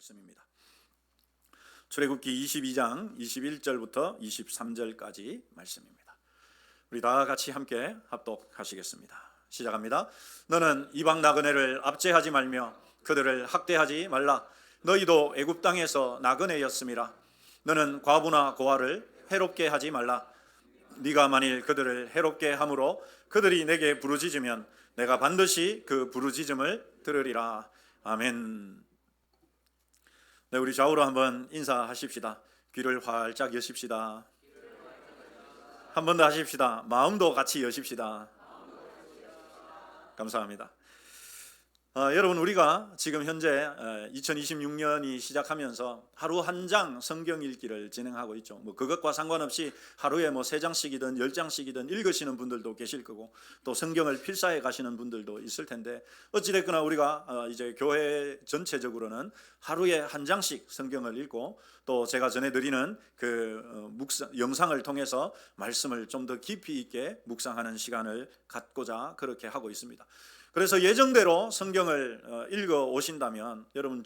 말씀입니다. 출애굽기 22장 21절부터 23절까지 말씀입니다. 우리 다 같이 함께 합독하시겠습니다. 시작합니다. 너는 이방 나그네를 압제하지 말며 그들을 학대하지 말라. 너희도 애굽 땅에서 나그네였음이라. 너는 과부나 고아를 해롭게 하지 말라. 네가 만일 그들을 해롭게 함으로 그들이 내게 부르짖으면 내가 반드시 그 부르짖음을 들으리라. 아멘. 네, 우리 좌우로 한번 인사하십시다. 귀를 활짝 여십시다. 한 번 더 하십시다. 마음도 같이 여십시다. 감사합니다. 여러분, 우리가 지금 현재 2026년이 시작하면서 하루 한 장 성경 읽기를 진행하고 있죠. 그것과 상관없이 하루에 3장씩이든 10장씩이든 읽으시는 분들도 계실 거고, 또 성경을 필사해 가시는 분들도 있을 텐데, 어찌됐거나 우리가 이제 교회 전체적으로는 하루에 한 장씩 성경을 읽고, 또 제가 전해드리는 그 영상을 통해서 말씀을 좀 더 깊이 있게 묵상하는 시간을 갖고자 그렇게 하고 있습니다. 그래서 예정대로 성경을 읽어 오신다면 여러분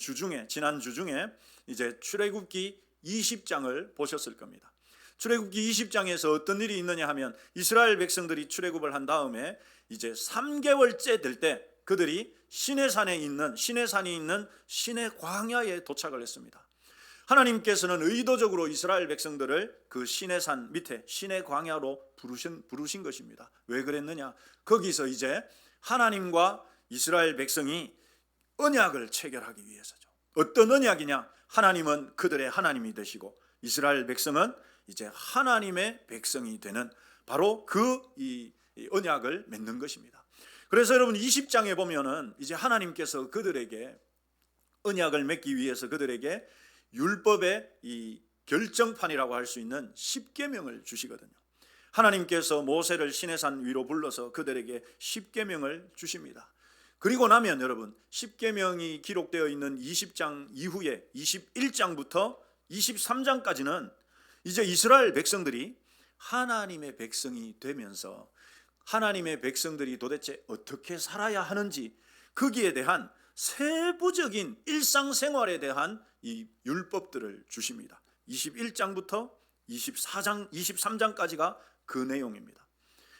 지난 주중에 이제 출애굽기 20장을 보셨을 겁니다. 출애굽기 20장에서 어떤 일이 있느냐 하면 이스라엘 백성들이 출애굽을 한 다음에 이제 3개월째 될 때 그들이 시내산이 있는 시내 광야에 도착을 했습니다. 하나님께서는 의도적으로 이스라엘 백성들을 그 시내산 밑에 시내 광야로 부르신 것입니다. 왜 그랬느냐? 거기서 이제 하나님과 이스라엘 백성이 언약을 체결하기 위해서죠. 어떤 언약이냐? 하나님은 그들의 하나님이 되시고 이스라엘 백성은 이제 하나님의 백성이 되는 바로 이 언약을 맺는 것입니다. 그래서 여러분 20장에 보면은 이제 하나님께서 그들에게 언약을 맺기 위해서 그들에게 율법의 이 결정판이라고 할 수 있는 10계명을 주시거든요. 하나님께서 모세를 시내산 위로 불러서 그들에게 10계명을 주십니다. 그리고 나면 여러분 10계명이 기록되어 있는 20장 이후에 21장부터 23장까지는 이제 이스라엘 백성들이 하나님의 백성이 되면서 하나님의 백성들이 도대체 어떻게 살아야 하는지 거기에 대한 세부적인 일상생활에 대한 이 율법들을 주십니다. 21장부터 23장까지가 그 내용입니다.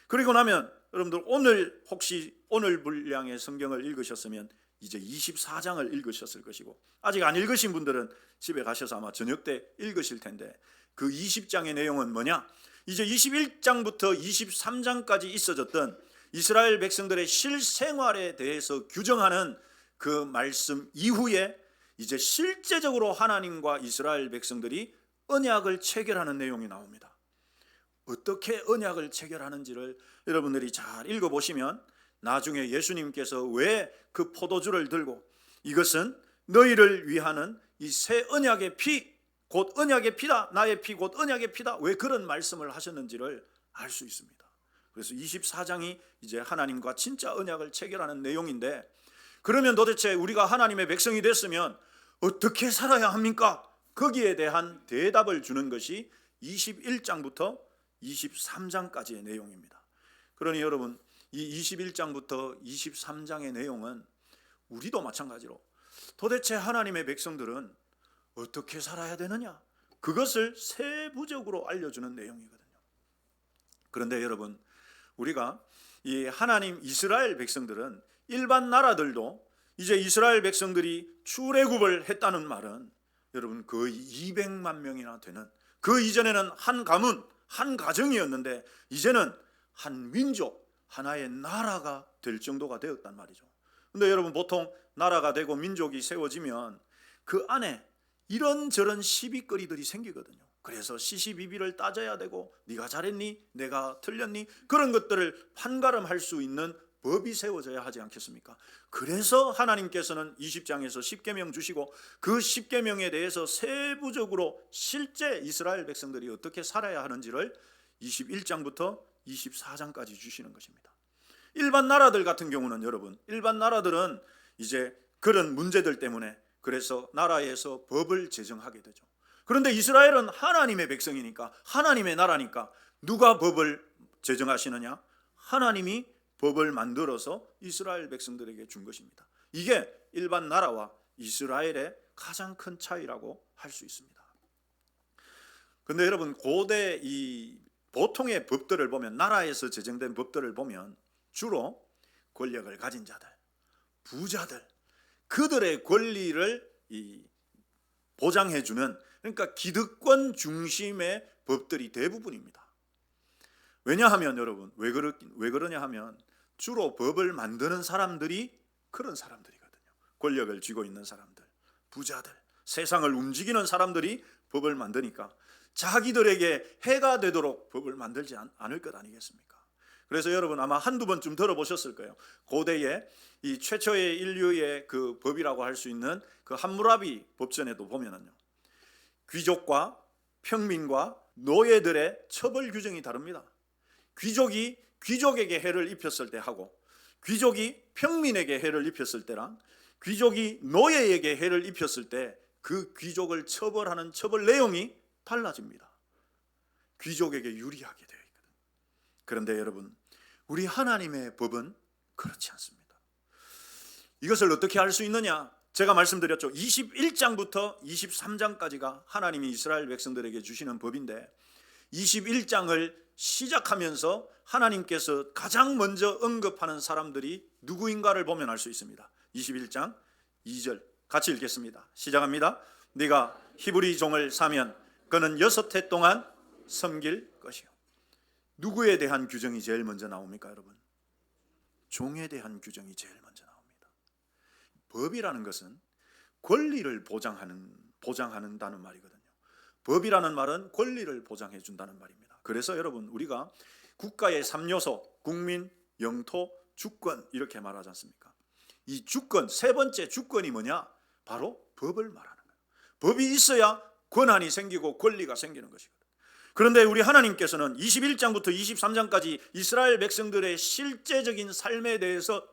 그리고 나면 여러분들 오늘 분량의 성경을 읽으셨으면 이제 24장을 읽으셨을 것이고, 아직 안 읽으신 분들은 집에 가셔서 아마 저녁 때 읽으실 텐데, 그 20장의 내용은 뭐냐? 이제 21장부터 23장까지 있어졌던 이스라엘 백성들의 실생활에 대해서 규정하는 그 말씀 이후에 이제 실제적으로 하나님과 이스라엘 백성들이 언약을 체결하는 내용이 나옵니다. 어떻게 언약을 체결하는지를 여러분들이 잘 읽어보시면 나중에 예수님께서 왜 그 포도주를 들고 이것은 너희를 위하는 이 새 언약의 피, 곧 언약의 피다, 나의 피, 곧 언약의 피다, 왜 그런 말씀을 하셨는지를 알 수 있습니다. 그래서 24장이 이제 하나님과 진짜 언약을 체결하는 내용인데, 그러면 도대체 우리가 하나님의 백성이 됐으면 어떻게 살아야 합니까? 거기에 대한 대답을 주는 것이 21장부터 23장까지의 내용입니다. 그러니 여러분 이 21장부터 23장의 내용은 우리도 마찬가지로 도대체 하나님의 백성들은 어떻게 살아야 되느냐? 그것을 세부적으로 알려주는 내용이거든요. 그런데 여러분, 우리가 이 하나님 이스라엘 백성들은 일반 나라들도 이제 이스라엘 백성들이 출애굽을 했다는 말은 여러분 거의 200만 명이나 되는, 그 이전에는 한 가문, 한 가정이었는데 이제는 한 민족, 하나의 나라가 될 정도가 되었단 말이죠. 근데 여러분 보통 나라가 되고 민족이 세워지면 그 안에 이런저런 시비거리들이 생기거든요. 그래서 시시비비를 따져야 되고, 네가 잘했니? 내가 틀렸니? 그런 것들을 판가름할 수 있는 법이 세워져야 하지 않겠습니까? 그래서 하나님께서는 20장에서 10계명 주시고 그 10계명에 대해서 세부적으로 실제 이스라엘 백성들이 어떻게 살아야 하는지를 21장부터 24장까지 주시는 것입니다. 일반 나라들 같은 경우는 여러분, 일반 나라들은 이제 그런 문제들 때문에 그래서 나라에서 법을 제정하게 되죠. 그런데 이스라엘은 하나님의 백성이니까, 하나님의 나라니까 누가 법을 제정하시느냐? 하나님이 법을 만들어서 이스라엘 백성들에게 준 것입니다. 이게 일반 나라와 이스라엘의 가장 큰 차이라고 할 수 있습니다. 근데 여러분, 고대 이 보통의 법들을 보면, 나라에서 제정된 법들을 보면 주로 권력을 가진 자들, 부자들, 그들의 권리를 보장해주는, 그러니까 기득권 중심의 법들이 대부분입니다. 왜냐하면 여러분, 왜 그러냐 하면 주로 법을 만드는 사람들이 그런 사람들이거든요. 권력을 쥐고 있는 사람들, 부자들, 세상을 움직이는 사람들이 법을 만드니까 자기들에게 해가 되도록 법을 만들지 않을 것 아니겠습니까? 그래서 여러분 아마 한두 번쯤 들어보셨을 거예요. 고대에 이 최초의 인류의 그 법이라고 할 수 있는 그 함무라비 법전에도 보면은요, 귀족과 평민과 노예들의 처벌 규정이 다릅니다. 귀족이 귀족에게 해를 입혔을 때 하고, 귀족이 평민에게 해를 입혔을 때랑, 귀족이 노예에게 해를 입혔을 때 그 귀족을 처벌하는 처벌 내용이 달라집니다. 귀족에게 유리하게 되어 있거든요. 그런데 여러분, 우리 하나님의 법은 그렇지 않습니다. 이것을 어떻게 알 수 있느냐? 제가 말씀드렸죠. 21장부터 23장까지가 하나님이 이스라엘 백성들에게 주시는 법인데, 21장을 시작하면서 하나님께서 가장 먼저 언급하는 사람들이 누구인가를 보면 알 수 있습니다. 21장 2절 같이 읽겠습니다. 시작합니다. 네가 히브리 종을 사면 그는 6해 동안 섬길 것이요. 누구에 대한 규정이 제일 먼저 나옵니까, 여러분? 종에 대한 규정이 제일 먼저 나옵니다. 법이라는 것은 권리를 보장한다는 말이거든요. 법이라는 말은 권리를 보장해 준다는 말입니다. 그래서 여러분, 우리가 국가의 3요소, 국민, 영토, 주권 이렇게 말하지 않습니까? 이 주권, 세 번째 주권이 뭐냐? 바로 법을 말하는 거예요. 법이 있어야 권한이 생기고 권리가 생기는 것이거든요. 그런데 우리 하나님께서는 21장부터 23장까지 이스라엘 백성들의 실제적인 삶에 대해서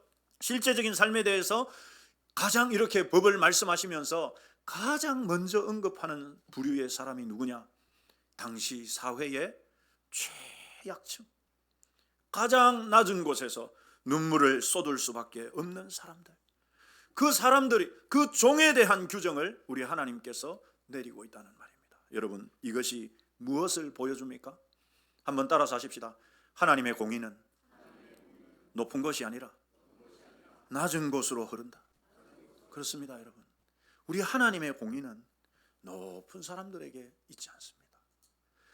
가장 이렇게 법을 말씀하시면서 가장 먼저 언급하는 부류의 사람이 누구냐? 당시 사회의 최약층, 가장 낮은 곳에서 눈물을 쏟을 수밖에 없는 사람들, 그 사람들이, 그 종에 대한 규정을 우리 하나님께서 내리고 있다는 말입니다. 여러분, 이것이 무엇을 보여줍니까? 한번 따라서 하십시다. 하나님의 공의는 높은 것이 아니라 낮은 곳으로 흐른다. 그렇습니다, 여러분. 우리 하나님의 공의는 높은 사람들에게 있지 않습니다.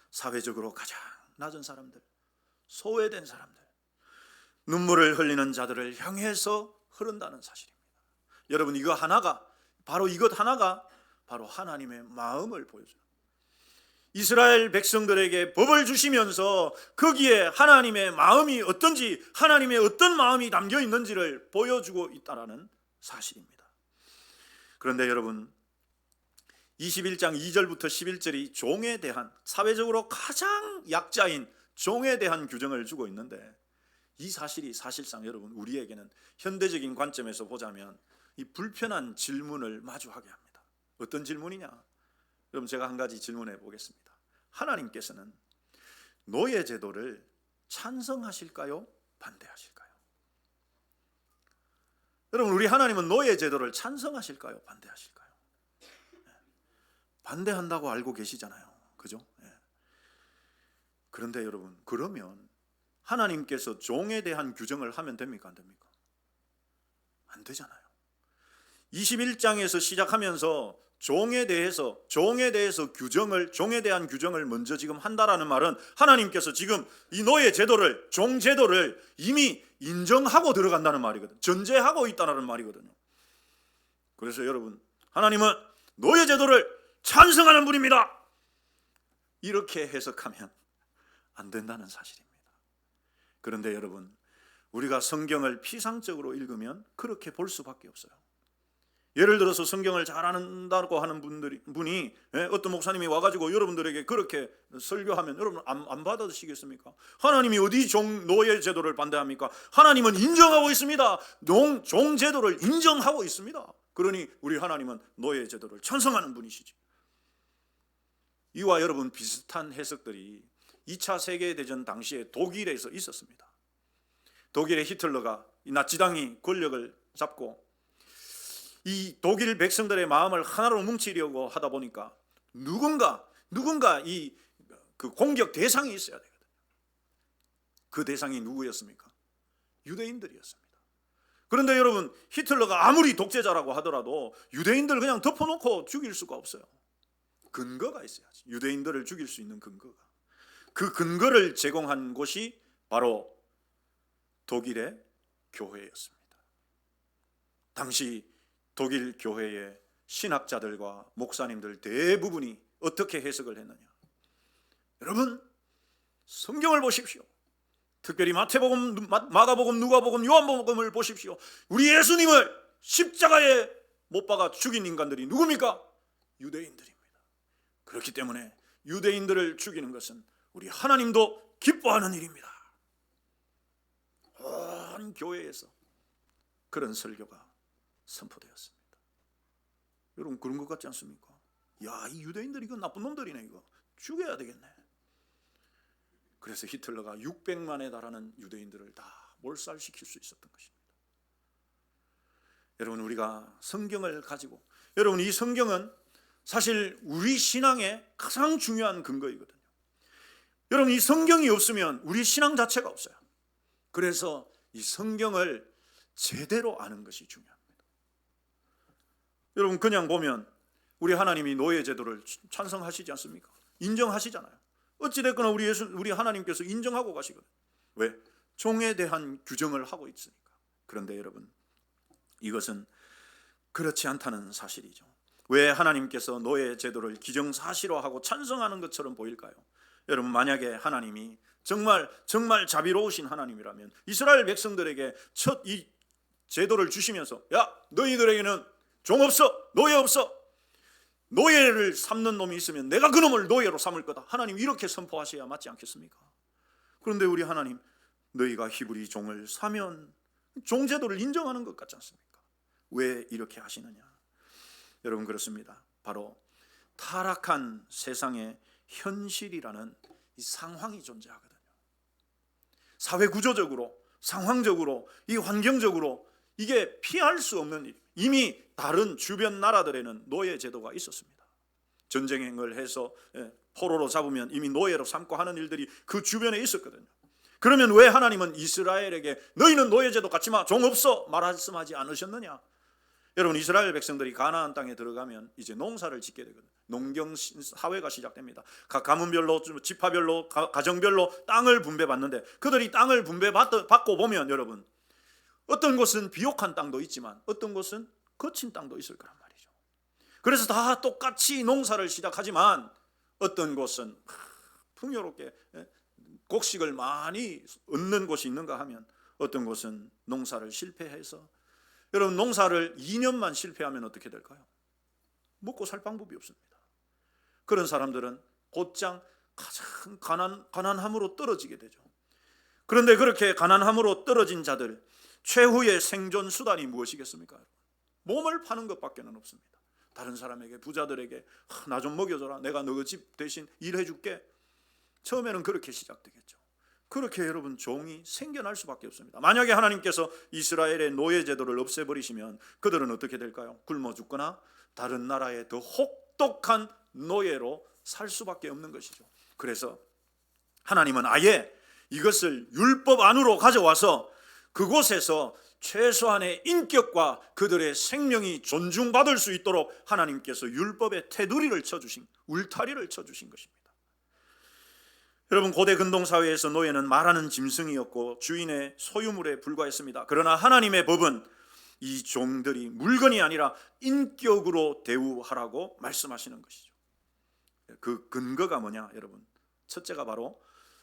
사회적으로 가장 낮은 사람들, 소외된 사람들, 눈물을 흘리는 자들을 향해서 흐른다는 사실입니다. 여러분, 이것 하나가 바로 하나님의 마음을 보여줘요. 이스라엘 백성들에게 법을 주시면서 거기에 하나님의 마음이 어떤지, 하나님의 어떤 마음이 담겨 있는지를 보여주고 있다는 사실입니다. 그런데 여러분, 21장 2절부터 11절이 종에 대한, 사회적으로 가장 약자인 종에 대한 규정을 주고 있는데, 이 사실이 사실상 여러분, 우리에게는 현대적인 관점에서 보자면 이 불편한 질문을 마주하게 합니다. 어떤 질문이냐? 여러분, 제가 한 가지 질문해 보겠습니다. 하나님께서는 노예 제도를 찬성하실까요? 반대하실까요? 여러분, 우리 하나님은 노예 제도를 찬성하실까요? 반대하실까요? 반대한다고 알고 계시잖아요. 그죠? 그런데 여러분, 그러면 하나님께서 종에 대한 규정을 하면 됩니까? 안 됩니까? 안 되잖아요. 21장에서 시작하면서 종에 대한 규정을 먼저 지금 한다라는 말은 하나님께서 지금 이 노예 제도를, 종 제도를 이미 인정하고 들어간다는 말이거든요. 전제하고 있다는 말이거든요. 그래서 여러분, 하나님은 노예 제도를 찬성하는 분입니다. 이렇게 해석하면 안 된다는 사실입니다. 그런데 여러분, 우리가 성경을 피상적으로 읽으면 그렇게 볼 수밖에 없어요. 예를 들어서 성경을 잘 안다고 하는 분이 어떤 목사님이 와가지고 여러분들에게 그렇게 설교하면 여러분 안 받아드시겠습니까? 하나님이 어디 노예 제도를 반대합니까? 하나님은 인정하고 있습니다. 종 제도를 인정하고 있습니다. 그러니 우리 하나님은 노예 제도를 찬성하는 분이시지. 이와 여러분 비슷한 해석들이 2차 세계대전 당시에 독일에서 있었습니다. 독일의 히틀러가 나치당이 권력을 잡고 이 독일 백성들의 마음을 하나로 뭉치려고 하다 보니까 누군가 이 그 공격 대상이 있어야 되거든요. 그 대상이 누구였습니까? 유대인들이었습니다. 그런데 여러분, 히틀러가 아무리 독재자라고 하더라도 유대인들 그냥 덮어놓고 죽일 수가 없어요. 근거가 있어야지. 유대인들을 죽일 수 있는 근거가. 그 근거를 제공한 곳이 바로 독일의 교회였습니다. 당시 독일 교회의 신학자들과 목사님들 대부분이 어떻게 해석을 했느냐? 여러분, 성경을 보십시오. 특별히 마태복음, 마가복음, 누가복음, 요한복음을 보십시오. 우리 예수님을 십자가에 못 박아 죽인 인간들이 누굽니까? 유대인들입니다. 그렇기 때문에 유대인들을 죽이는 것은 우리 하나님도 기뻐하는 일입니다. 온 교회에서 그런 설교가 선포되었습니다. 여러분, 그런 것 같지 않습니까? 야, 이 유대인들이 이거 나쁜 놈들이네, 이거 죽여야 되겠네. 그래서 히틀러가 600만에 달하는 유대인들을 다 몰살시킬 수 있었던 것입니다. 여러분, 우리가 성경을 가지고, 여러분, 이 성경은 사실 우리 신앙의 가장 중요한 근거이거든요. 여러분, 이 성경이 없으면 우리 신앙 자체가 없어요. 그래서 이 성경을 제대로 아는 것이 중요합니다. 여러분, 그냥 보면 우리 하나님이 노예 제도를 찬성하시지 않습니까? 인정하시잖아요. 어찌됐거나 우리 하나님께서 인정하고 가시거든요. 왜? 종에 대한 규정을 하고 있으니까. 그런데 여러분, 이것은 그렇지 않다는 사실이죠. 왜 하나님께서 노예 제도를 기정사실화하고 찬성하는 것처럼 보일까요? 여러분, 만약에 하나님이 정말 자비로우신 하나님이라면 이스라엘 백성들에게 첫 이 제도를 주시면서, 야, 너희들에게는 종 없어, 노예 없어, 노예를 삼는 놈이 있으면 내가 그 놈을 노예로 삼을 거다. 하나님 이렇게 선포하셔야 맞지 않겠습니까? 그런데 우리 하나님, 너희가 히브리 종을 사면 종제도를 인정하는 것 같지 않습니까? 왜 이렇게 하시느냐? 여러분, 그렇습니다. 바로 타락한 세상의 현실이라는 이 상황이 존재하거든요. 사회 구조적으로, 상황적으로, 이 환경적으로 이게 피할 수 없는 일. 이미 다른 주변 나라들에는 노예 제도가 있었습니다. 전쟁을 해서 포로로 잡으면 이미 노예로 삼고 하는 일들이 그 주변에 있었거든요. 그러면 왜 하나님은 이스라엘에게 너희는 노예 제도 갖지 마, 종 없어 말씀하지 않으셨느냐? 여러분, 이스라엘 백성들이 가나안 땅에 들어가면 이제 농사를 짓게 되거든요. 농경 사회가 시작됩니다. 각 가문별로, 지파별로, 가정별로 땅을 분배받는데, 그들이 땅을 분배받고 보면 여러분, 어떤 곳은 비옥한 땅도 있지만 어떤 곳은 거친 땅도 있을 거란 말이죠. 그래서 다 똑같이 농사를 시작하지만 어떤 곳은 풍요롭게 곡식을 많이 얻는 곳이 있는가 하면 어떤 곳은 농사를 실패해서, 여러분, 농사를 2년만 실패하면 어떻게 될까요? 먹고 살 방법이 없습니다. 그런 사람들은 곧장 가장 가난함으로 떨어지게 되죠. 그런데 그렇게 가난함으로 떨어진 자들, 최후의 생존 수단이 무엇이겠습니까? 몸을 파는 것밖에는 없습니다. 다른 사람에게, 부자들에게 나 좀 먹여줘라, 내가 너 집 대신 일해줄게. 처음에는 그렇게 시작되겠죠. 그렇게 여러분, 종이 생겨날 수밖에 없습니다. 만약에 하나님께서 이스라엘의 노예 제도를 없애버리시면 그들은 어떻게 될까요? 굶어 죽거나 다른 나라의 더 혹독한 노예로 살 수밖에 없는 것이죠. 그래서 하나님은 아예 이것을 율법 안으로 가져와서 그곳에서 최소한의 인격과 그들의 생명이 존중받을 수 있도록 하나님께서 율법의 테두리를 쳐주신, 울타리를 쳐주신 것입니다. 여러분, 고대 근동사회에서 노예는 말하는 짐승이었고 주인의 소유물에 불과했습니다. 그러나 하나님의 법은 이 종들이 물건이 아니라 인격으로 대우하라고 말씀하시는 것이죠. 그 근거가 뭐냐, 여러분? 첫째가 바로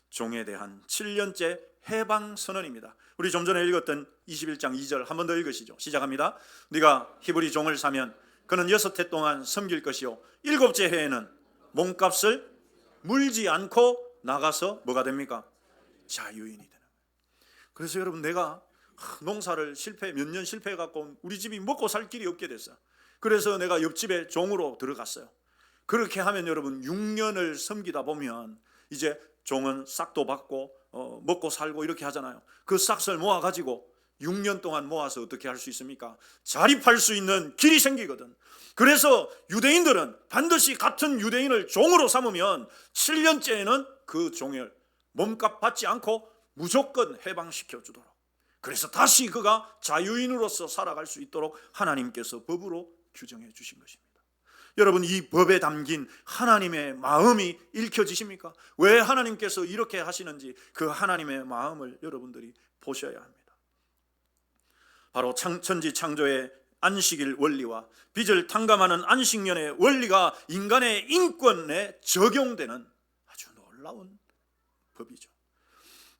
종에 대한 7년째 해방 선언입니다. 우리 좀 전에 읽었던 21장 2절 한 번 더 읽으시죠. 시작합니다. 네가 히브리 종을 사면 그는 6해 동안 섬길 것이요 7째 해에는 몸값을 물지 않고 나가서 뭐가 됩니까? 자유인이 되는 거예요. 그래서 여러분, 내가 농사를 몇 년 실패해갖고 우리 집이 먹고 살 길이 없게 됐어요. 그래서 내가 옆집에 종으로 들어갔어요. 그렇게 하면 여러분, 6년을 섬기다 보면 이제 종은 싹도 받고 먹고 살고 이렇게 하잖아요. 그 싹을 모아가지고 6년 동안 모아서 어떻게 할 수 있습니까? 자립할 수 있는 길이 생기거든. 그래서 유대인들은 반드시 같은 유대인을 종으로 삼으면 7년째에는 그 종을 몸값 받지 않고 무조건 해방시켜 주도록, 그래서 다시 그가 자유인으로서 살아갈 수 있도록 하나님께서 법으로 규정해 주신 것입니다. 여러분, 이 법에 담긴 하나님의 마음이 읽혀지십니까? 왜 하나님께서 이렇게 하시는지 그 하나님의 마음을 여러분들이 보셔야 합니다. 바로 천지 창조의 안식일 원리와 빚을 탕감하는 안식년의 원리가 인간의 인권에 적용되는 아주 놀라운 법이죠.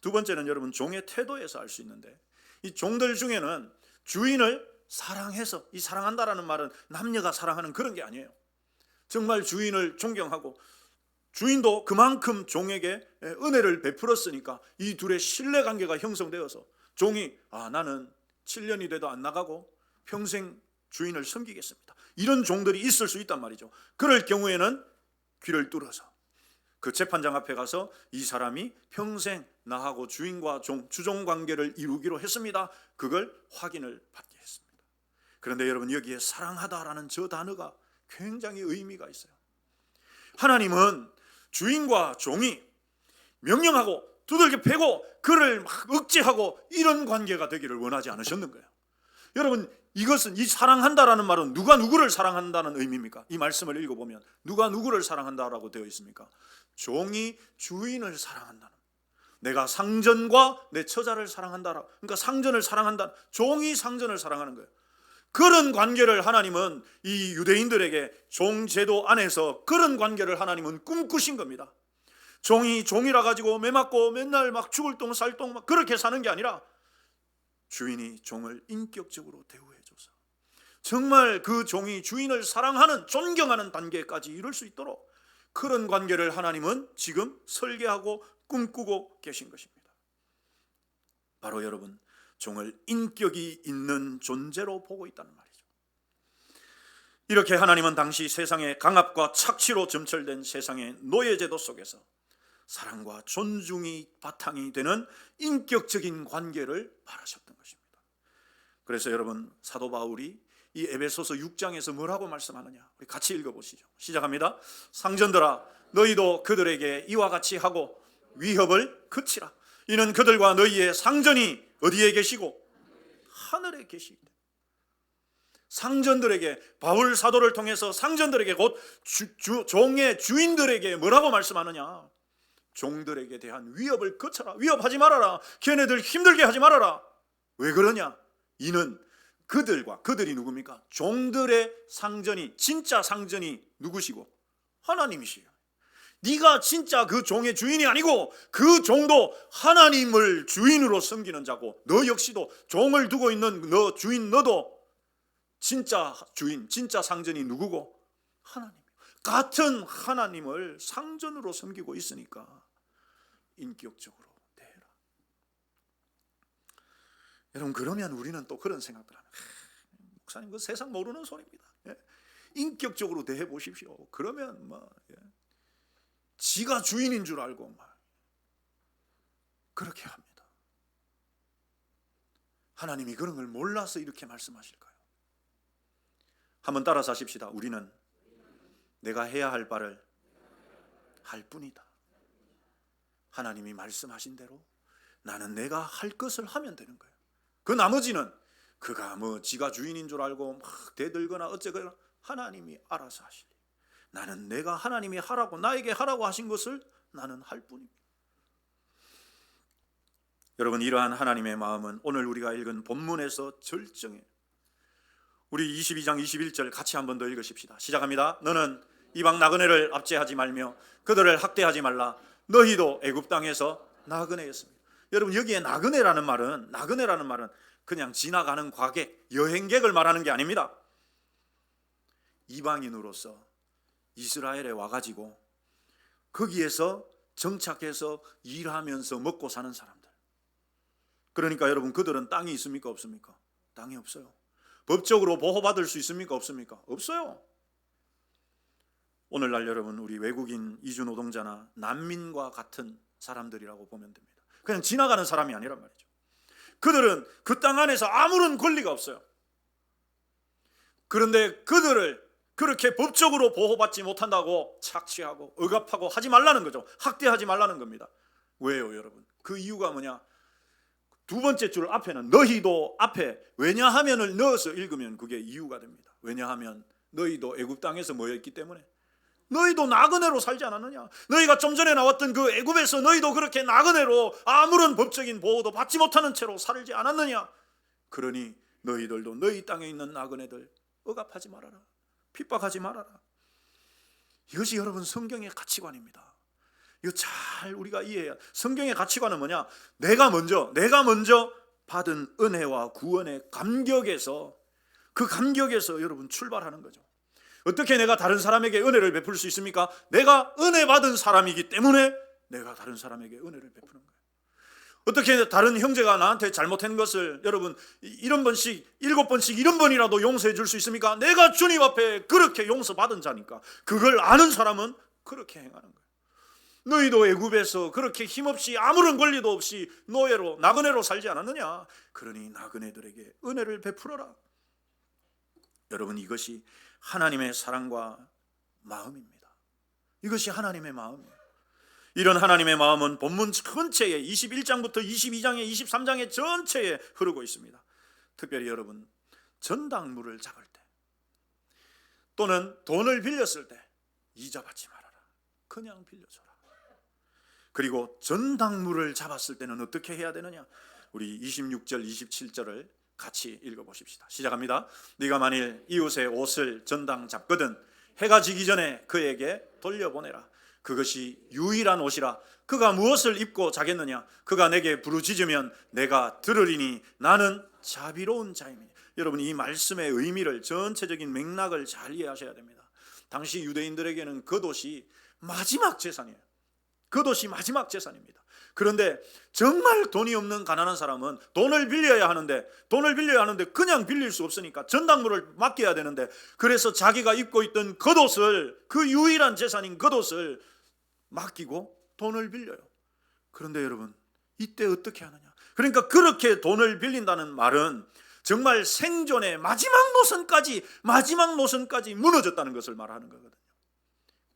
두 번째는 여러분, 종의 태도에서 알 수 있는데, 이 종들 중에는 주인을 사랑해서, 이 사랑한다라는 말은 남녀가 사랑하는 그런 게 아니에요. 정말 주인을 존경하고 주인도 그만큼 종에게 은혜를 베풀었으니까 이 둘의 신뢰관계가 형성되어서 종이 나는 7년이 돼도 안 나가고 평생 주인을 섬기겠습니다, 이런 종들이 있을 수 있단 말이죠. 그럴 경우에는 귀를 뚫어서 그 재판장 앞에 가서 이 사람이 평생 나하고 주인과 주종 관계를 이루기로 했습니다, 그걸 확인을 받게 했습니다. 그런데 여러분, 여기에 사랑하다라는 저 단어가 굉장히 의미가 있어요. 하나님은 주인과 종이 명령하고 두들겨 패고 그를 막 억제하고 이런 관계가 되기를 원하지 않으셨는 거예요. 여러분, 이것은, 이 사랑한다라는 말은 누가 누구를 사랑한다는 의미입니까? 이 말씀을 읽어보면 누가 누구를 사랑한다라고 되어 있습니까? 종이 주인을 사랑한다는, 내가 상전과 내 처자를 사랑한다라, 그러니까 상전을 사랑한다, 종이 상전을 사랑하는 거예요. 그런 관계를 하나님은 이 유대인들에게 종제도 안에서 그런 관계를 하나님은 꿈꾸신 겁니다. 종이 종이라 가지고 매맞고 맨날 막 죽을 똥 살 똥 막 그렇게 사는 게 아니라 주인이 종을 인격적으로 대우해줘서 정말 그 종이 주인을 사랑하는, 존경하는 단계까지 이룰 수 있도록 그런 관계를 하나님은 지금 설계하고 꿈꾸고 계신 것입니다. 바로 여러분, 종을 인격이 있는 존재로 보고 있다는 말이죠. 이렇게 하나님은 당시 세상의 강압과 착취로 점철된 세상의 노예제도 속에서 사랑과 존중이 바탕이 되는 인격적인 관계를 바라셨던 것입니다. 그래서 여러분, 사도 바울이 이 에베소서 6장에서 뭐라고 말씀하느냐, 우리 같이 읽어보시죠. 시작합니다. 상전들아, 너희도 그들에게 이와 같이 하고 위협을 그치라. 이는 그들과 너희의 상전이 어디에 계시고 하늘에 계시기 때문에. 상전들에게, 바울 사도를 통해서 상전들에게, 곧 종의 주인들에게 뭐라고 말씀하느냐, 종들에게 대한 위협을 거쳐라, 위협하지 말아라, 걔네들 힘들게 하지 말아라. 왜 그러냐? 이는 그들과, 그들이 누굽니까? 종들의 상전이, 진짜 상전이 누구시고? 하나님이시요. 네가 진짜 그 종의 주인이 아니고 그 종도 하나님을 주인으로 섬기는 자고, 너 역시도 종을 두고 있는 너 주인, 너도 진짜 주인, 진짜 상전이 누구고? 하나님. 같은 하나님을 상전으로 섬기고 있으니까 인격적으로 대해라. 여러분, 그러면 우리는 또 그런 생각들 하는, 목사님 그 세상 모르는 소리입니다. 인격적으로 대해 보십시오. 그러면 지가 주인인 줄 알고 그렇게 합니다. 하나님이 그런 걸 몰라서 이렇게 말씀하실까요? 한번 따라서 하십시다. 우리는 내가 해야 할 바를 할 뿐이다. 하나님이 말씀하신 대로 나는 내가 할 것을 하면 되는 거예요. 그 나머지는 그가 지가 주인인 줄 알고 막 대들거나 어쩌거나 하나님이 알아서 하시리. 나는 내가 하나님이 하라고, 나에게 하라고 하신 것을 나는 할 뿐입니다. 여러분, 이러한 하나님의 마음은 오늘 우리가 읽은 본문에서 절정해요. 우리 22장 21절 같이 한 번 더 읽으십시다. 시작합니다. 너는 이방 나그네를 압제하지 말며 그들을 학대하지 말라. 너희도 애굽 땅에서 나그네였습니다. 여러분, 여기에 나그네라는 말은 그냥 지나가는 과객, 여행객을 말하는 게 아닙니다. 이방인으로서 이스라엘에 와가지고 거기에서 정착해서 일하면서 먹고 사는 사람들. 그러니까 여러분, 그들은 땅이 있습니까? 없습니까? 땅이 없어요. 법적으로 보호받을 수 있습니까? 없습니까? 없어요. 오늘날 여러분, 우리 외국인 이주 노동자나 난민과 같은 사람들이라고 보면 됩니다. 그냥 지나가는 사람이 아니란 말이죠. 그들은 그 땅 안에서 아무런 권리가 없어요. 그런데 그들을 그렇게 법적으로 보호받지 못한다고 착취하고 억압하고 하지 말라는 거죠. 학대하지 말라는 겁니다. 왜요, 여러분? 그 이유가 뭐냐? 두 번째 줄 앞에는 너희도 앞에 왜냐하면을 넣어서 읽으면 그게 이유가 됩니다. 왜냐하면 너희도 애굽 땅에서 뭐였기 때문에, 너희도 나그네로 살지 않았느냐? 너희가 좀 전에 나왔던 그 애굽에서 너희도 그렇게 나그네로 아무런 법적인 보호도 받지 못하는 채로 살지 않았느냐? 그러니 너희들도 너희 땅에 있는 나그네들 억압하지 말아라, 핍박하지 말아라. 이것이 여러분 성경의 가치관입니다. 이거 잘 우리가 이해해야. 성경의 가치관은 뭐냐? 내가 먼저 받은 은혜와 구원의 감격에서, 그 감격에서 여러분 출발하는 거죠. 어떻게 내가 다른 사람에게 은혜를 베풀 수 있습니까? 내가 은혜 받은 사람이기 때문에 내가 다른 사람에게 은혜를 베푸는 거예요. 어떻게 다른 형제가 나한테 잘못한 것을 여러분 이런 번씩 7번씩 이런 번이라도 용서해 줄 수 있습니까? 내가 주님 앞에 그렇게 용서받은 자니까. 그걸 아는 사람은 그렇게 행하는 거예요. 너희도 애굽에서 그렇게 힘없이 아무런 권리도 없이 노예로 나그네로 살지 않았느냐? 그러니 나그네들에게 은혜를 베풀어라. 여러분, 이것이 하나님의 사랑과 마음입니다. 이것이 하나님의 마음이에요. 이런 하나님의 마음은 본문 전체에 21장부터 22장에 23장에 전체에 흐르고 있습니다. 특별히 여러분, 전당물을 잡을 때 또는 돈을 빌렸을 때 이자 받지 말아라. 그냥 빌려줘라. 그리고 전당물을 잡았을 때는 어떻게 해야 되느냐? 우리 26절 27절을 같이 읽어보십시다. 시작합니다. 네가 만일 이웃의 옷을 전당 잡거든 해가 지기 전에 그에게 돌려보내라. 그것이 유일한 옷이라. 그가 무엇을 입고 자겠느냐? 그가 내게 부르짖으면 내가 들으리니 나는 자비로운 자입니다. 여러분, 이 말씀의 의미를, 전체적인 맥락을 잘 이해하셔야 됩니다. 당시 유대인들에게는 겉옷이 마지막 재산이에요. 겉옷이 마지막 재산입니다. 그런데 정말 돈이 없는 가난한 사람은 돈을 빌려야 하는데 그냥 빌릴 수 없으니까 전당물을 맡겨야 되는데, 그래서 자기가 입고 있던 겉옷을, 그 유일한 재산인 겉옷을 맡기고 돈을 빌려요. 그런데 여러분, 이때 어떻게 하느냐? 그러니까 그렇게 돈을 빌린다는 말은 정말 생존의 마지막 노선까지 무너졌다는 것을 말하는 거거든요.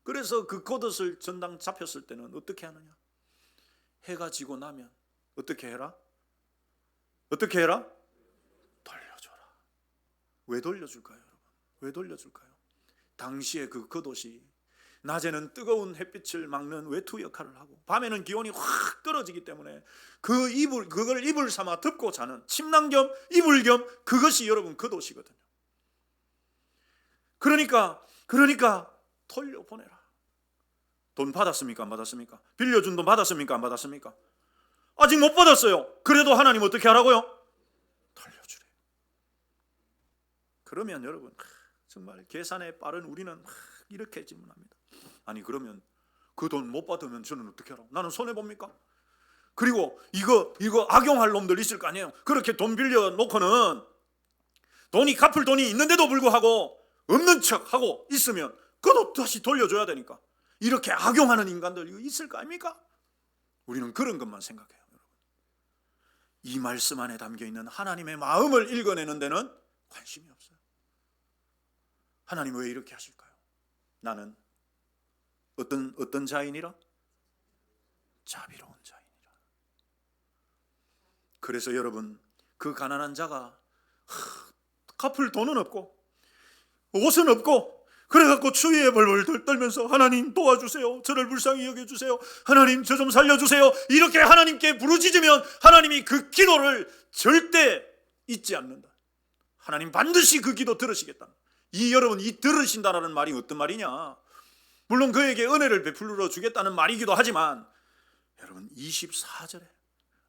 그래서 그 겉옷을 전당 잡혔을 때는 어떻게 하느냐? 해가 지고 나면 어떻게 해라? 돌려줘라. 왜 돌려줄까요, 여러분? 왜 돌려줄까요? 당시에 그 겉옷이 낮에는 뜨거운 햇빛을 막는 외투 역할을 하고 밤에는 기온이 확 떨어지기 때문에 그걸 이불 삼아 덮고 자는, 침낭 겸 이불 겸 그것이 여러분 겉옷이거든요. 그러니까 돌려보내라. 돈 받았습니까? 안 받았습니까? 빌려준 돈 받았습니까? 안 받았습니까? 아직 못 받았어요. 그래도 하나님 어떻게 하라고요? 돌려주래. 그러면 여러분, 정말 계산에 빠른 우리는 이렇게 질문합니다. 아니, 그러면 그 돈 못 받으면 저는 어떻게 하라고? 나는 손해봅니까? 그리고 이거 악용할 놈들 있을 거 아니에요. 그렇게 돈 빌려놓고는 돈이 갚을 돈이 있는데도 불구하고 없는 척하고 있으면 그것도 다시 돌려줘야 되니까 이렇게 악용하는 인간들 이거 있을 거 아닙니까? 우리는 그런 것만 생각해요. 여러분, 이 말씀 안에 담겨있는 하나님의 마음을 읽어내는 데는 관심이 없어요. 하나님 왜 이렇게 하실까요? 나는 어떤 자이니라? 자비로운 자이니라. 그래서 여러분, 그 가난한 자가 갚을 돈은 없고 옷은 없고 그래갖고 추위에 벌벌 떨면서 하나님 도와주세요, 저를 불쌍히 여겨주세요, 하나님 저 좀 살려주세요, 이렇게 하나님께 부르짖으면 하나님이 그 기도를 절대 잊지 않는다. 하나님 반드시 그 기도 들으시겠다. 여러분, 이 들으신다라는 말이 어떤 말이냐? 물론 그에게 은혜를 베풀어 주겠다는 말이기도 하지만 여러분, 24절에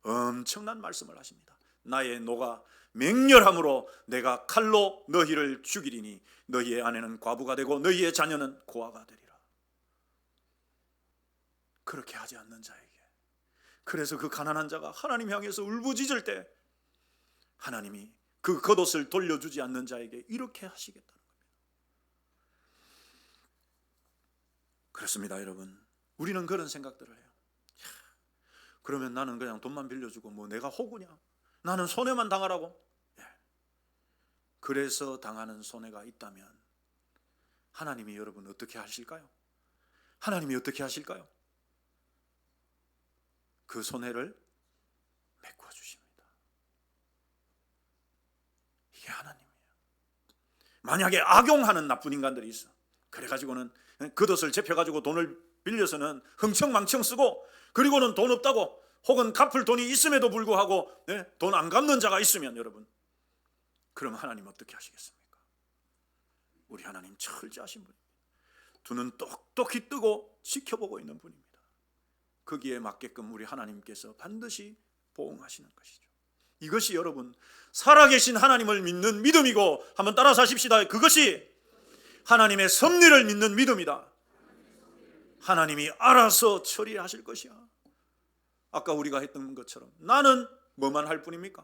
엄청난 말씀을 하십니다. 나의 노가 맹렬함으로 내가 칼로 너희를 죽이리니 너희의 아내는 과부가 되고 너희의 자녀는 고아가 되리라. 그렇게 하지 않는 자에게, 그래서 그 가난한 자가 하나님 향해서 울부짖을 때 하나님이 그 겉옷을 돌려주지 않는 자에게 이렇게 하시겠다는 겁니다. 그렇습니다, 여러분. 우리는 그런 생각들을 해요. 그러면 나는 그냥 돈만 빌려주고 뭐 내가 호구냐? 나는 손해만 당하라고? 예. 그래서 당하는 손해가 있다면 하나님이 여러분 어떻게 하실까요? 하나님이 어떻게 하실까요? 그 손해를 메꿔주십니다. 이게 하나님이에요. 만약에 악용하는 나쁜 인간들이 있어. 그래가지고는 겉옷을 접혀가지고 돈을 빌려서는 흥청망청 쓰고, 그리고는 돈 없다고, 혹은 갚을 돈이 있음에도 불구하고 돈 안 갚는 자가 있으면 여러분, 그럼 하나님 어떻게 하시겠습니까? 우리 하나님 철저하신 분입니다. 두 눈 똑똑히 뜨고 지켜보고 있는 분입니다. 거기에 맞게끔 우리 하나님께서 반드시 보응하시는 것이죠. 이것이 여러분 살아계신 하나님을 믿는 믿음이고, 한번 따라서 하십시다. 그것이 하나님의 섭리를 믿는 믿음이다. 하나님이 알아서 처리하실 것이야. 아까 우리가 했던 것처럼 나는 뭐만 할 뿐입니까?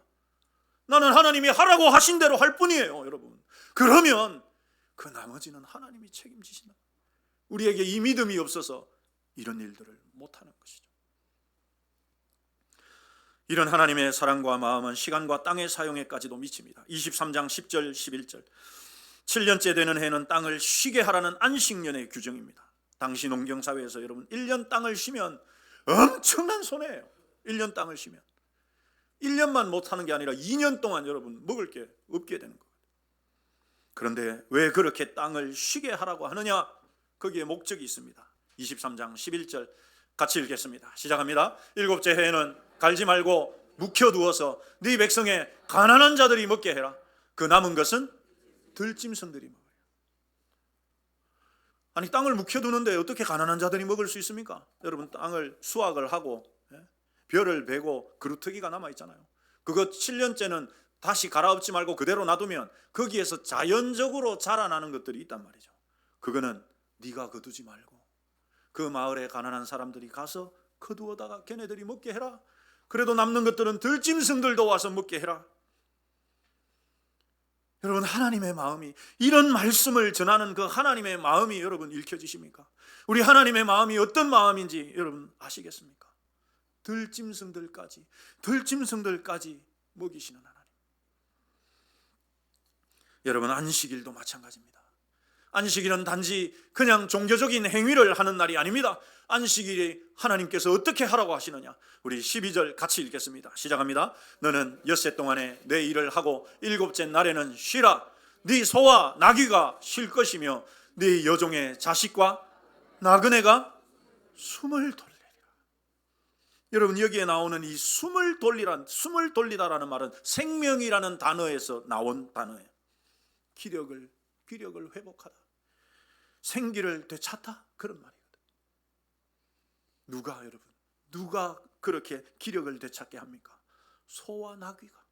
나는 하나님이 하라고 하신 대로 할 뿐이에요, 여러분. 그러면 그 나머지는 하나님이 책임지신다. 우리에게 이 믿음이 없어서 이런 일들을 못하는 것이죠. 이런 하나님의 사랑과 마음은 시간과 땅의 사용에까지도 미칩니다. 23장 10절 11절 7년째 되는 해는 땅을 쉬게 하라는 안식년의 규정입니다. 당시 농경사회에서 여러분 1년 땅을 쉬면 엄청난 손해예요. 1년 땅을 쉬면 1년만 못하는 게 아니라 2년 동안 여러분 먹을 게 없게 되는 거예요. 그런데 왜 그렇게 땅을 쉬게 하라고 하느냐? 거기에 목적이 있습니다. 23장 11절 같이 읽겠습니다. 시작합니다. 일곱째 해에는 갈지 말고 묵혀두어서 네 백성의 가난한 자들이 먹게 해라. 그 남은 것은 들짐승들이 먹어요. 아니, 땅을 묵혀두는데 어떻게 가난한 자들이 먹을 수 있습니까? 여러분, 땅을 수확을 하고 벼를 베고 그루터기가 남아있잖아요. 그거 7년째는 다시 갈아엎지 말고 그대로 놔두면 거기에서 자연적으로 자라나는 것들이 있단 말이죠. 그거는 네가 거두지 말고 그 마을에 가난한 사람들이 가서 거두어다가 걔네들이 먹게 해라. 그래도 남는 것들은 들짐승들도 와서 먹게 해라. 여러분, 하나님의 마음이, 이런 말씀을 전하는 그 하나님의 마음이 여러분 읽혀지십니까? 우리 하나님의 마음이 어떤 마음인지 여러분 아시겠습니까? 들짐승들까지 먹이시는 하나님. 여러분, 안식일도 마찬가지입니다. 안식일은 단지 그냥 종교적인 행위를 하는 날이 아닙니다. 안식일이 하나님께서 어떻게 하라고 하시느냐? 우리 12절 같이 읽겠습니다. 시작합니다. 너는 엿새 동안에 내 일을 하고 일곱째 날에는 쉬라. 네 소와 나귀가 쉴 것이며 네 여종의 자식과 나그네가 숨을 돌리리라. 여러분, 여기에 나오는 이 숨을 돌리다라는 말은 생명이라는 단어에서 나온 단어예요. 기력을 회복하다, 생기를 되찾다, 그런 말이거든. 누가 그렇게 기력을 되찾게 합니까? 소와 나귀가.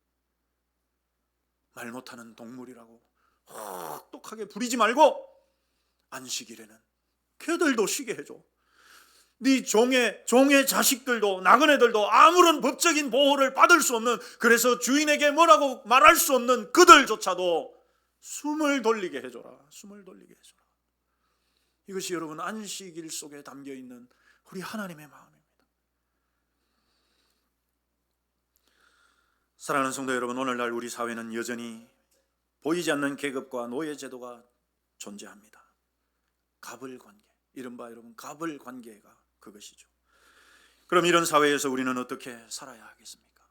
말 못하는 동물이라고 혹독하게 부리지 말고 안식일에는 걔들도 쉬게 해줘. 네 종의 자식들도 나그네들도 아무런 법적인 보호를 받을 수 없는, 그래서 주인에게 뭐라고 말할 수 없는 그들조차도 숨을 돌리게 해줘라. 숨을 돌리게 해줘라. 이것이 여러분 안식일 속에 담겨있는 우리 하나님의 마음입니다. 사랑하는 성도 여러분, 오늘날 우리 사회는 여전히 보이지 않는 계급과 노예 제도가 존재합니다. 갑을 관계, 이른바 여러분 갑을 관계가 그것이죠. 그럼 이런 사회에서 우리는 어떻게 살아야 하겠습니까?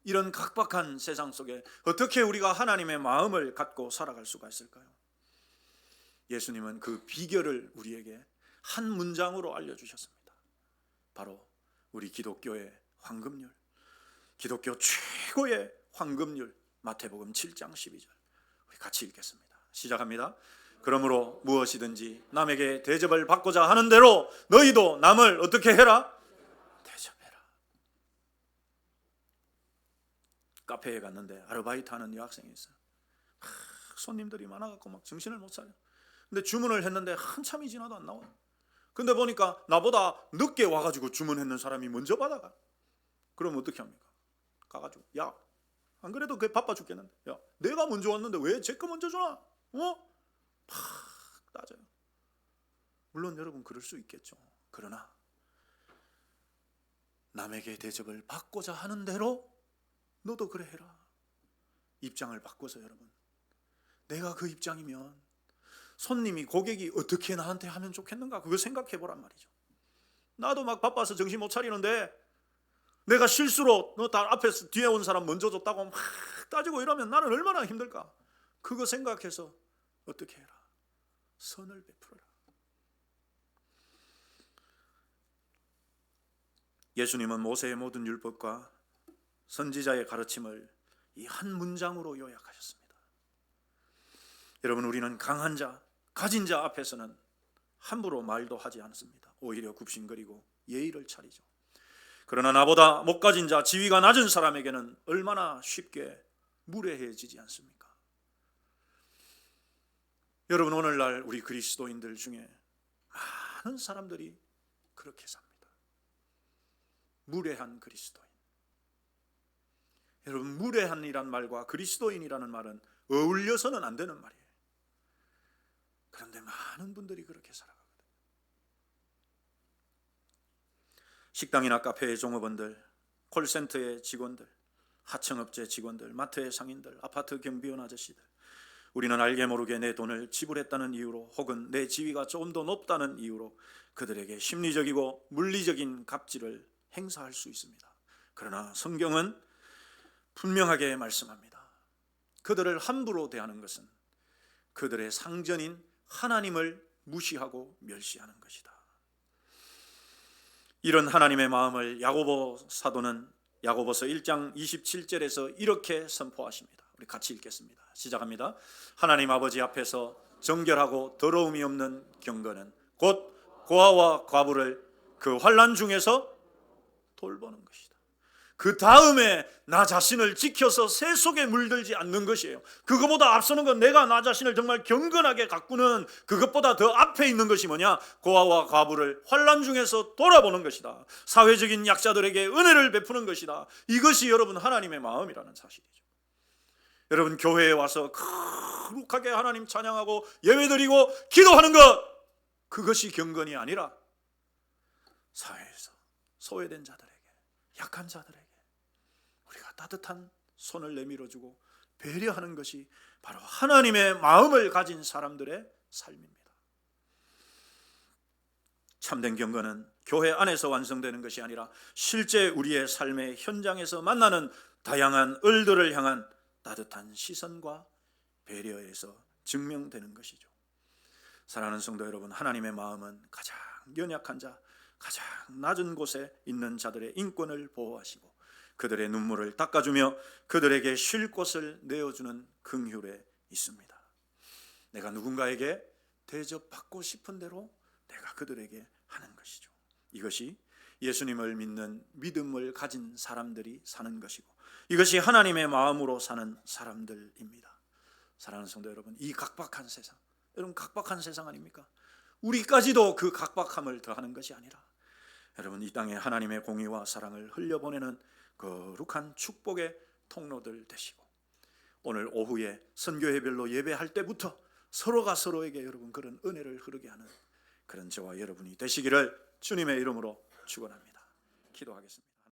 이런 각박한 세상 속에 어떻게 우리가 하나님의 마음을 갖고 살아갈 수가 있을까요? 예수님은 그 비결을 우리에게 한 문장으로 알려주셨습니다. 바로 우리 기독교의 황금률, 기독교 최고의 황금률, 마태복음 7장 12절. 우리 같이 읽겠습니다. 시작합니다. 그러므로 무엇이든지 남에게 대접을 받고자 하는 대로 너희도 남을 어떻게 해라? 대접해라. 카페에 갔는데 아르바이트 하는 여학생이 있어요. 손님들이 많아갖고 막 정신을 못 차려. 근데 주문을 했는데 한참이 지나도 안 나와요. 근데 보니까 나보다 늦게 와가지고 주문했는 사람이 먼저 받아가. 그럼 어떻게 합니까? 가가지고 야, 안 그래도 그게 바빠 죽겠는데, 야, 내가 먼저 왔는데 왜 제 거 먼저 주나? 팍 따져요. 물론 여러분 그럴 수 있겠죠. 그러나 남에게 대접을 받고자 하는 대로 너도 그래 해라. 입장을 바꿔서 여러분, 내가 그 입장이면 손님이, 고객이 어떻게 나한테 하면 좋겠는가, 그거 생각해 보란 말이죠. 나도 막 바빠서 정신 못 차리는데 내가 실수로 너 다 앞에서 뒤에 온 사람 먼저 줬다고 막 따지고 이러면 나는 얼마나 힘들까. 그거 생각해서 어떻게 해라. 선을 베풀어라. 예수님은 모세의 모든 율법과 선지자의 가르침을 이 한 문장으로 요약하셨습니다. 여러분, 우리는 강한 자, 가진 자 앞에서는 함부로 말도 하지 않습니다. 오히려 굽신거리고 예의를 차리죠. 그러나 나보다 못 가진 자, 지위가 낮은 사람에게는 얼마나 쉽게 무례해지지 않습니까? 여러분, 오늘날 우리 그리스도인들 중에 많은 사람들이 그렇게 삽니다. 무례한 그리스도인. 여러분, 무례한이란 말과 그리스도인이라는 말은 어울려서는 안 되는 말이에요. 그런데 많은 분들이 그렇게 살아가거든요. 식당이나 카페의 종업원들, 콜센터의 직원들, 하청업체 직원들, 마트의 상인들, 아파트 경비원 아저씨들, 우리는 알게 모르게 내 돈을 지불했다는 이유로 혹은 내 지위가 조금 더 높다는 이유로 그들에게 심리적이고 물리적인 갑질을 행사할 수 있습니다. 그러나 성경은 분명하게 말씀합니다. 그들을 함부로 대하는 것은 그들의 상전인 하나님을 무시하고 멸시하는 것이다. 이런 하나님의 마음을 야고보 사도는 야고보서 1장 27절에서 이렇게 선포하십니다. 우리 같이 읽겠습니다. 시작합니다. 하나님 아버지 앞에서 정결하고 더러움이 없는 경건은 곧 고아와 과부를 그 환난 중에서 돌보는 것이다. 그 다음에 나 자신을 지켜서 새 속에 물들지 않는 것이에요. 그것보다 앞서는 건 내가 나 자신을 정말 경건하게 가꾸는 그것보다 더 앞에 있는 것이 뭐냐? 고아와 과부를 환난 중에서 돌아보는 것이다. 사회적인 약자들에게 은혜를 베푸는 것이다. 이것이 여러분 하나님의 마음이라는 사실이죠. 여러분, 교회에 와서 거룩하게 하나님 찬양하고 예배드리고 기도하는 것, 그것이 경건이 아니라 사회에서 소외된 자들에게, 약한 자들에게 우리가 따뜻한 손을 내밀어주고 배려하는 것이 바로 하나님의 마음을 가진 사람들의 삶입니다. 참된 경건은 교회 안에서 완성되는 것이 아니라 실제 우리의 삶의 현장에서 만나는 다양한 을들을 향한 따뜻한 시선과 배려에서 증명되는 것이죠. 사랑하는 성도 여러분, 하나님의 마음은 가장 연약한 자, 가장 낮은 곳에 있는 자들의 인권을 보호하시고 그들의 눈물을 닦아주며 그들에게 쉴 곳을 내어주는 긍휼에 있습니다. 내가 누군가에게 대접받고 싶은 대로 내가 그들에게 하는 것이죠. 이것이 예수님을 믿는 믿음을 가진 사람들이 사는 것이고 이것이 하나님의 마음으로 사는 사람들입니다. 사랑하는 성도 여러분, 이 각박한 세상, 여러분 각박한 세상 아닙니까? 우리까지도 그 각박함을 더하는 것이 아니라 여러분 이 땅에 하나님의 공의와 사랑을 흘려보내는 거룩한 축복의 통로들 되시고 오늘 오후에 선교회별로 예배할 때부터 서로가 서로에게 여러분 그런 은혜를 흐르게 하는 그런 저와 여러분이 되시기를 주님의 이름으로 축원합니다. 기도하겠습니다.